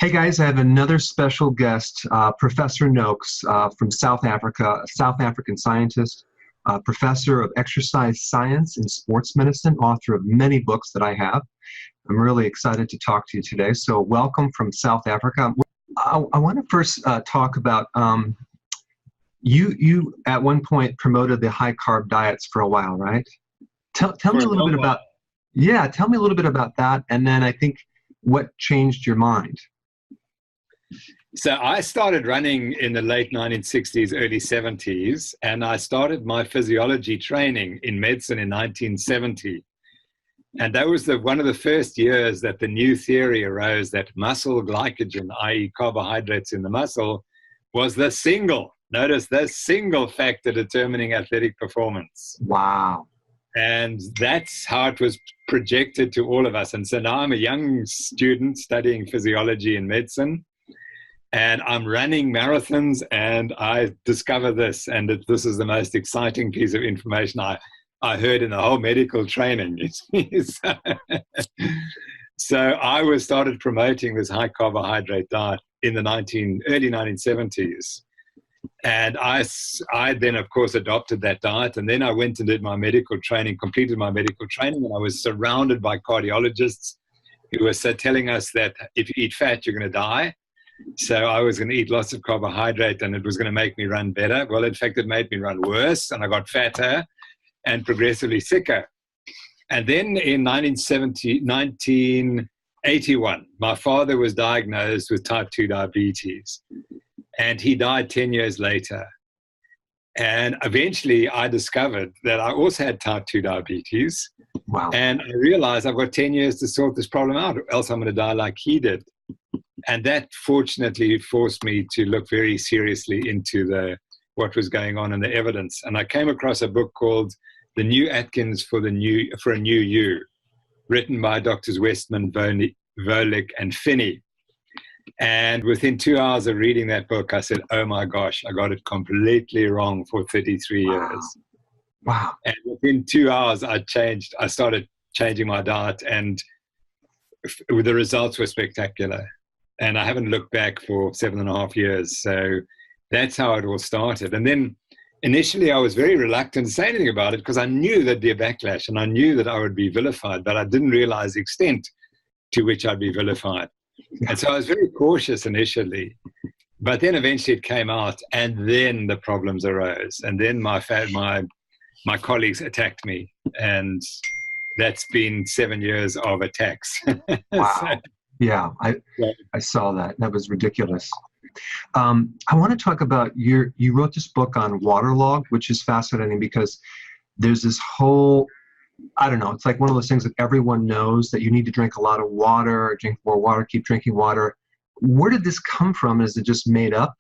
Hey guys, I have another special guest, Professor Noakes from South Africa, a South African scientist, professor of exercise science and sports medicine, author of many books that I have. I'm really excited to talk to you today. So welcome from South Africa. I want to first talk about you at one point promoted the high carb diets for a while, right? Tell For me a a little bit long about, while. yeah, tell me a little bit about that. And then I think what changed your mind. So I started running in the late 1960s, early 70s, and I started my physiology training in medicine in 1970. And that was one of the first years that the new theory arose that muscle glycogen, i.e. carbohydrates in the muscle, was notice the single factor determining athletic performance. Wow. And that's how it was projected to all of us. And so now I'm a young student studying physiology in medicine. And I'm running marathons, and I discover this, and this is the most exciting piece of information I heard in the whole medical training. So I started promoting this high carbohydrate diet in the early 1970s. And I then, of course, adopted that diet. And then I went and did my medical training, completed my medical training, and I was surrounded by cardiologists who were telling us that if you eat fat, you're going to die. So I was going to eat lots of carbohydrate and it was going to make me run better. Well, in fact, it made me run worse, and I got fatter and progressively sicker. And then in 1981, my father was diagnosed with type 2 diabetes, and he died 10 years later. And eventually I discovered that I also had type 2 diabetes. Wow. And I realized I've got 10 years to sort this problem out, or else I'm going to die like he did. And that fortunately forced me to look very seriously into what was going on and the evidence. And I came across a book called The New Atkins for a New You, written by Doctors Westman, Volek, and Finney. And within 2 hours of reading that book, I said, oh my gosh, I got it completely wrong for 33 years. Wow. And within 2 hours, I started changing my diet, and the results were spectacular. And I haven't looked back for 7.5 years. So that's how it all started. And then initially I was very reluctant to say anything about it because I knew there'd be a backlash and I knew that I would be vilified, but I didn't realize the extent to which I'd be vilified. And so I was very cautious initially, but then eventually it came out, and then the problems arose. And then my colleagues attacked me, and that's been 7 years of attacks. Wow. Yeah, I saw that. That was ridiculous. I want to talk about you wrote this book on waterlogged, which is fascinating because there's this whole, I don't know, it's like one of those things that everyone knows that you need to drink a lot of water, drink more water, keep drinking water. Where did this come from? Is it just made up?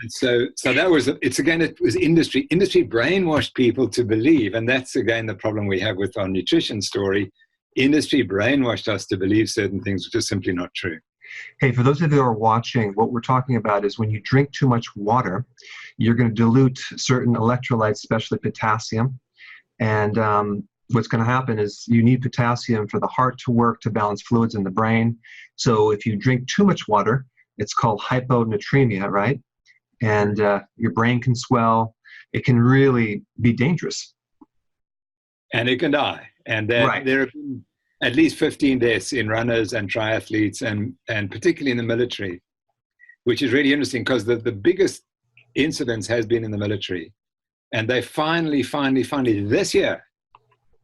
And so it was industry. Industry brainwashed people to believe, and that's again the problem we have with our nutrition story. Industry brainwashed us to believe certain things which are simply not true. Hey, for those of you who are watching, what we're talking about is when you drink too much water, you're going to dilute certain electrolytes, especially potassium. And what's going to happen is you need potassium for the heart to work, to balance fluids in the brain. So if you drink too much water, it's called hyponatremia, right? And your brain can swell. It can really be dangerous. And it can die. And Right. there have been at least 15 deaths in runners and triathletes, and particularly in the military, which is really interesting because the biggest incidence has been in the military. And they finally this year,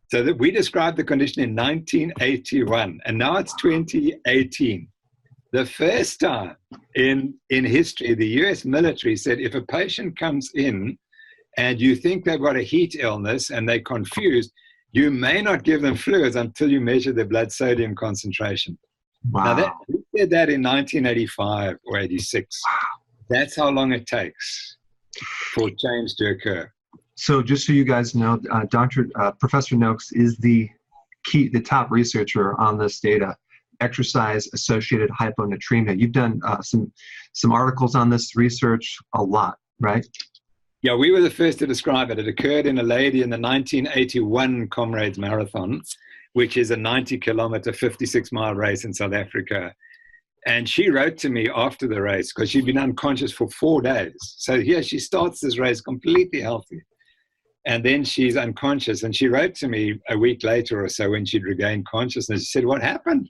so that we described the condition in 1981, and now it's 2018. The first time in history, the US military said if a patient comes in and you think they've got a heat illness and they're confused, you may not give them fluids until you measure their blood sodium concentration. Wow. Now, we did that in 1985 or 86. Wow. That's how long it takes for change to occur. So just so you guys know, Professor Noakes is the top researcher on this data, exercise-associated hyponatremia. You've done some articles on this research a lot, right? Yeah, we were the first to describe it. It occurred in a lady in the 1981 Comrades Marathon, which is a 90-kilometer, 56-mile race in South Africa. And she wrote to me after the race because she'd been unconscious for 4 days. So here she starts this race completely healthy. And then she's unconscious. And she wrote to me a week later or so when she'd regained consciousness. She said, "What happened?"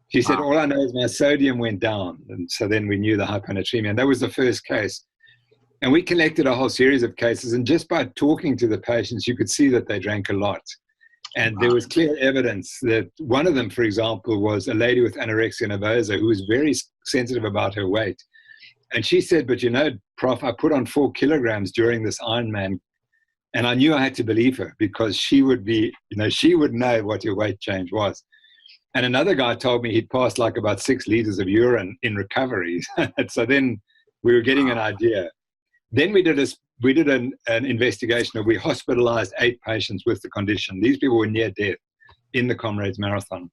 She said, "All I know is my sodium went down." And so then we knew the hyponatremia. And that was the first case. And we collected a whole series of cases. And just by talking to the patients, you could see that they drank a lot. And there was clear evidence that one of them, for example, was a lady with anorexia nervosa who was very sensitive about her weight. And she said, "But you know, Prof, I put on 4 kilograms during this Ironman." And I knew I had to believe her because she would be, she would know what your weight change was. And another guy told me he'd passed like about 6 liters of urine in recovery. So then we were getting an idea. Then we did an investigation where we hospitalized 8 patients with the condition. These people were near death in the Comrades Marathon.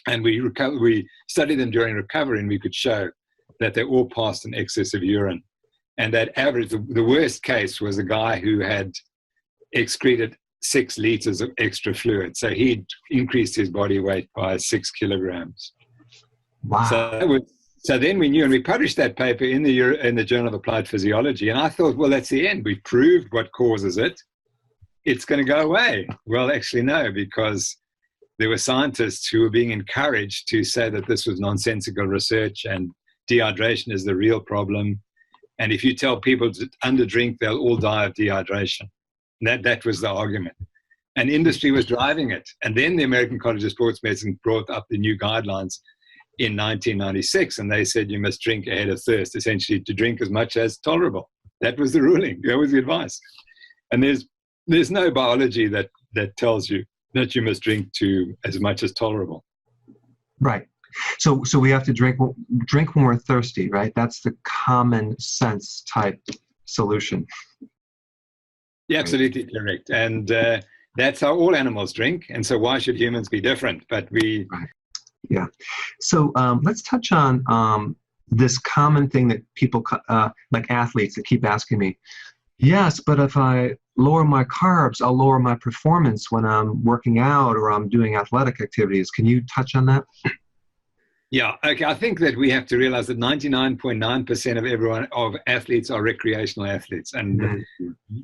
And we studied them during recovery, and we could show that they all passed an excess of urine. And that average, the worst case was a guy who had excreted 6 liters of extra fluid. So he'd increased his body weight by 6 kilograms. Wow. So then we knew, and we published that paper in the Journal of Applied Physiology. And I thought, well, that's the end. We've proved what causes it. It's going to go away. Well, actually, no, because there were scientists who were being encouraged to say that this was nonsensical research and dehydration is the real problem. And if you tell people to underdrink, they'll all die of dehydration. That was the argument. And industry was driving it. And then the American College of Sports Medicine brought up the new guidelines in 1996, and they said you must drink ahead of thirst, essentially to drink as much as tolerable. That was the ruling. That was the advice. And there's no biology that tells you that you must drink to as much as tolerable. Right. So we have to drink when we're thirsty, right? That's the common sense type solution. Yeah, absolutely correct. And that's how all animals drink. And so why should humans be different? But we... Right. Yeah. So let's touch on this common thing that people, like athletes, that keep asking me, yes, but if I lower my carbs, I'll lower my performance when I'm working out or I'm doing athletic activities. Can you touch on that? Yeah. Okay. I think that we have to realize that 99.9% of athletes are recreational athletes. And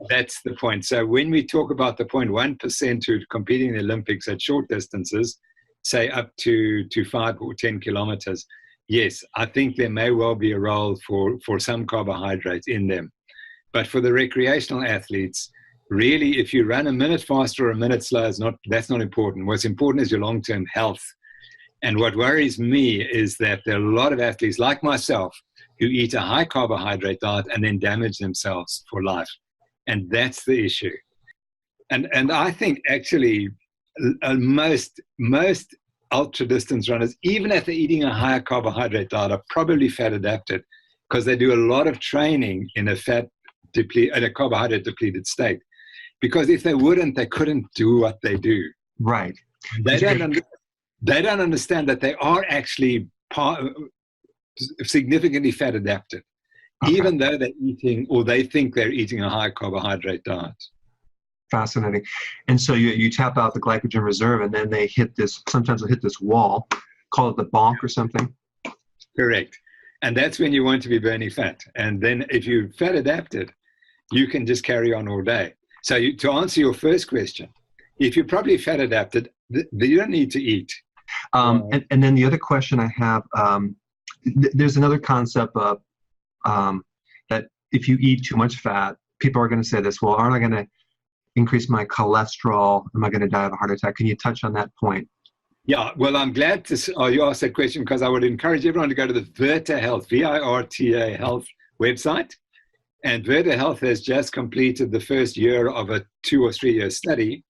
that's the point. So when we talk about the 0.1% who are competing in the Olympics at short distances, say up to 5 or 10 kilometers, yes, I think there may well be a role for some carbohydrates in them. But for the recreational athletes, really, if you run a minute faster or a minute slower, that's not important. What's important is your long-term health. And what worries me is that there are a lot of athletes like myself who eat a high carbohydrate diet and then damage themselves for life. And that's the issue. And I think actually most ultra distance runners, even if they're eating a higher carbohydrate diet, are probably fat adapted because they do a lot of training in a carbohydrate depleted state. Because if they wouldn't, they couldn't do what they do. Right. They don't understand that they are actually significantly fat adapted, even though they're eating, or they think they're eating, a high carbohydrate diet. Fascinating. And so you tap out the glycogen reserve, and then sometimes they'll hit this wall, call it the bonk or something. Correct. And that's when you want to be burning fat. And then if you're fat adapted, you can just carry on all day. So to answer your first question, if you're probably fat adapted, you don't need to eat. And then the other question I have, there's another concept of that if you eat too much fat, people are going to say this, well, aren't I going to increase my cholesterol? Am I going to die of a heart attack? Can you touch on that point? Yeah, well, I'm glad you asked that question, because I would encourage everyone to go to the Virta Health, VIRTA Health website. And Virta Health has just completed the first year of a 2 or 3 year study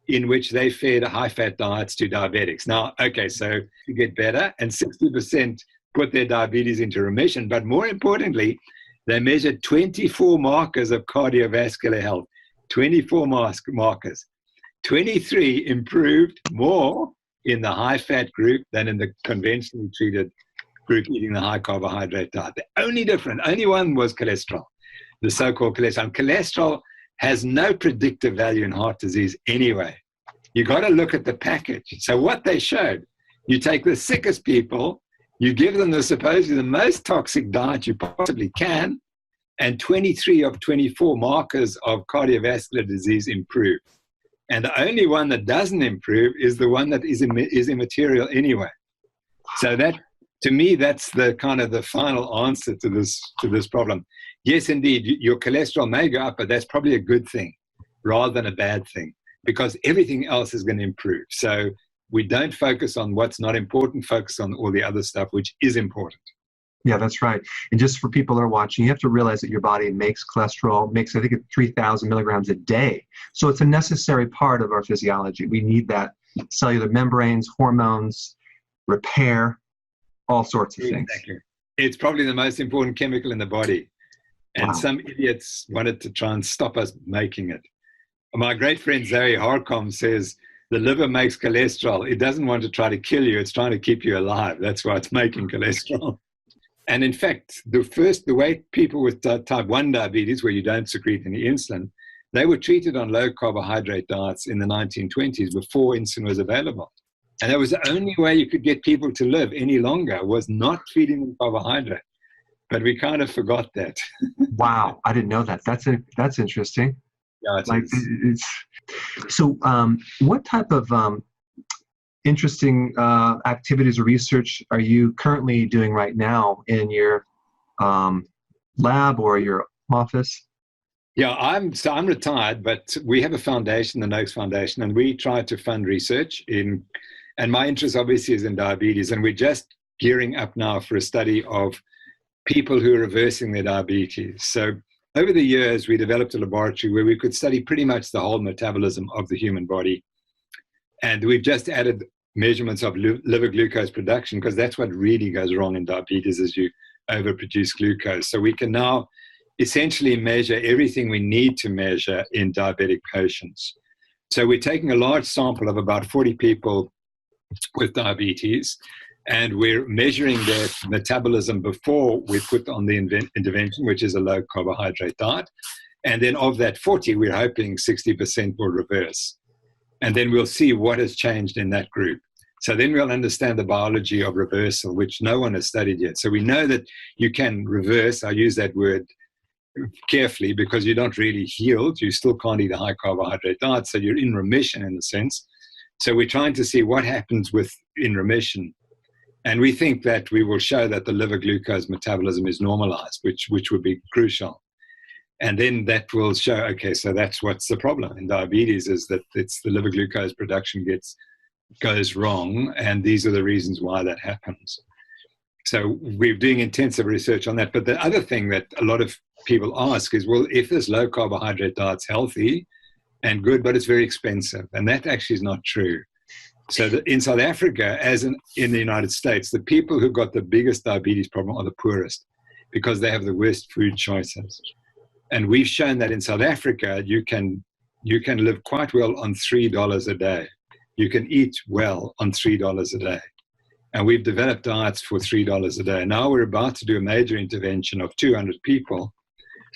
in which they fed high-fat diets to diabetics. Now, okay, so to get better, and 60% put their diabetes into remission. But more importantly, they measured 24 markers of cardiovascular health, 24 markers. 23 improved more in the high-fat group than in the conventionally treated group eating the high-carbohydrate diet. The only one was cholesterol, the so-called cholesterol. Cholesterol has no predictive value in heart disease anyway. You got to look at the package. So what they showed, you take the sickest people You give them the supposedly the most toxic diet you possibly can, and 23 of 24 markers of cardiovascular disease improve. And the only one that doesn't improve is the one that is immaterial anyway. So that, to me, that's the kind of the final answer to this problem. Yes, indeed, your cholesterol may go up, but that's probably a good thing rather than a bad thing, because everything else is going to improve. So we don't focus on what's not important, focus on all the other stuff, which is important. Yeah, that's right. And just for people that are watching, you have to realize that your body makes cholesterol, I think, 3,000 milligrams a day. So it's a necessary part of our physiology. We need that cellular membranes, hormones, repair, all sorts of things. Exactly. It's probably the most important chemical in the body. And Wow. Some idiots wanted to try and stop us making it. My great friend Zoe Harcom says, the liver makes cholesterol. It doesn't want to try to kill you. It's trying to keep you alive. That's why it's making cholesterol. And in fact, the way people with type 1 diabetes, where you don't secrete any insulin, they were treated on low carbohydrate diets in the 1920s before insulin was available. And that was the only way you could get people to live any longer, was not feeding them carbohydrate. But we kind of forgot that. Wow, I didn't know that. That's interesting. Yeah, So what type of interesting activities or research are you currently doing right now in your lab or your office? Yeah, I'm retired, but we have a foundation, the Nokes Foundation, and we try to fund research and my interest obviously is in diabetes, and we're just gearing up now for a study of people who are reversing their diabetes. So over the years, we developed a laboratory where we could study pretty much the whole metabolism of the human body. And we've just added measurements of liver glucose production, because that's what really goes wrong in diabetes, is you overproduce glucose. So we can now essentially measure everything we need to measure in diabetic patients. So we're taking a large sample of about 40 people with diabetes, and we're measuring their metabolism before we put on the intervention, which is a low carbohydrate diet. And then of that 40, we're hoping 60% will reverse. And then we'll see what has changed in that group. So then we'll understand the biology of reversal, which no one has studied yet. So we know that you can reverse. I use that word carefully because you're not really healed. You still can't eat a high carbohydrate diet. So you're in remission in a sense. So we're trying to see what happens in remission. And we think that we will show that the liver glucose metabolism is normalized, which would be crucial. And then that will show, okay, so that's what's the problem in diabetes, is that it's the liver glucose production goes wrong, and these are the reasons why that happens. So we're doing intensive research on that. But the other thing that a lot of people ask is, well, if this low carbohydrate diet's healthy and good, but it's very expensive, and that actually is not true. So in South Africa, as in the United States, the people who've got the biggest diabetes problem are the poorest, because they have the worst food choices. And we've shown that in South Africa, you can live quite well on $3 a day. You can eat well on $3 a day. And we've developed diets for $3 a day. Now we're about to do a major intervention of 200 people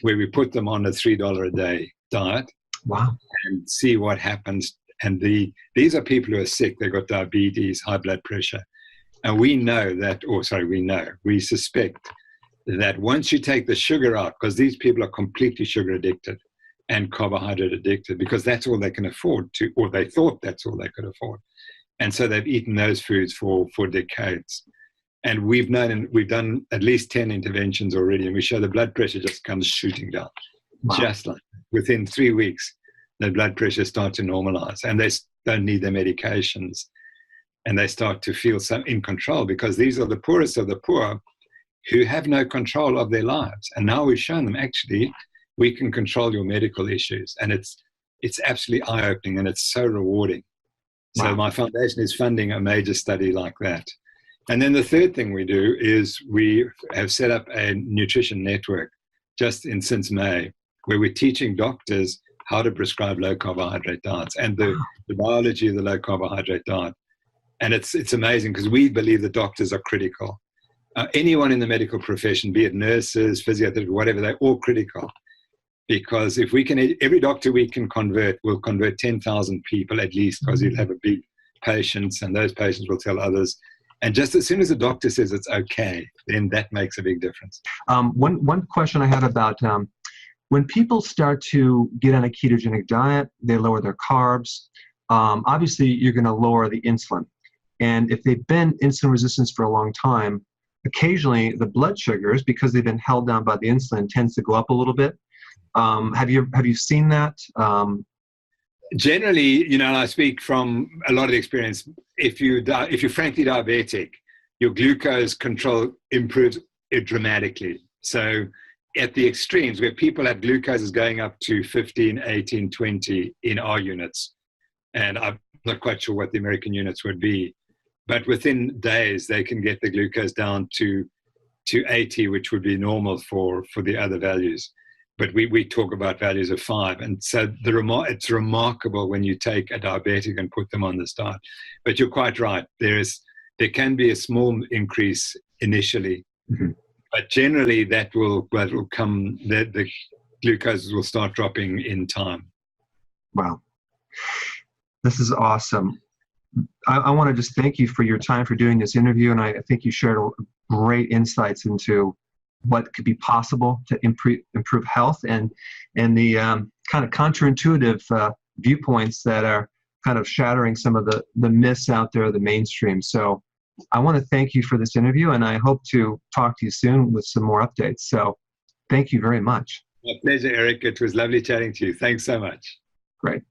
where we put them on a $3 a day diet. Wow. And see what happens. And these are people who are sick. They've got diabetes, high blood pressure. And we suspect that once you take the sugar out, because these people are completely sugar addicted and carbohydrate addicted, because that's all they can afford or they thought that's all they could afford. And so they've eaten those foods for decades. And we've done at least 10 interventions already, and we show the blood pressure just comes shooting down. Wow. Just like within 3 weeks, the blood pressure starts to normalize, and they don't need their medications, and they start to feel in control, because these are the poorest of the poor who have no control of their lives. And now we've shown them, actually, we can control your medical issues. And it's absolutely eye-opening, and it's so rewarding. Wow. So my foundation is funding a major study like that. And then the third thing we do is we have set up a nutrition network since May, where we're teaching doctors how to prescribe low carbohydrate diets and the biology of the low carbohydrate diet. And it's amazing, because we believe that doctors are critical. Anyone in the medical profession, be it nurses, physiotherapists, whatever, they're all critical. Because if every doctor we can convert will convert 10,000 people at least, because you'll have a big patients, and those patients will tell others. And just as soon as the doctor says it's okay, then that makes a big difference. One question I had about when people start to get on a ketogenic diet, they lower their carbs. Obviously, you're going to lower the insulin. And if they've been insulin resistant for a long time, occasionally the blood sugars, because they've been held down by the insulin, tends to go up a little bit. Have you seen that? Generally, you know, and I speak from a lot of experience, if you're frankly diabetic, your glucose control improves dramatically. So at the extremes where people have glucoses going up to 15, 18, 20 in our units, and I'm not quite sure what the American units would be, but within days they can get the glucose down to 80, which would be normal for the other values. But we talk about values of 5. And so it's remarkable when you take a diabetic and put them on this diet. But you're quite right. There can be a small increase initially, but generally that will come, the glucose will start dropping in time. Wow. This is awesome. I want to just thank you for your time for doing this interview. And I think you shared great insights into what could be possible to improve health and the kind of counterintuitive viewpoints that are kind of shattering some of the myths out there, the mainstream. So I want to thank you for this interview, and I hope to talk to you soon with some more updates. So thank you very much. My pleasure, Eric. It was lovely chatting to you. Thanks so much. Great.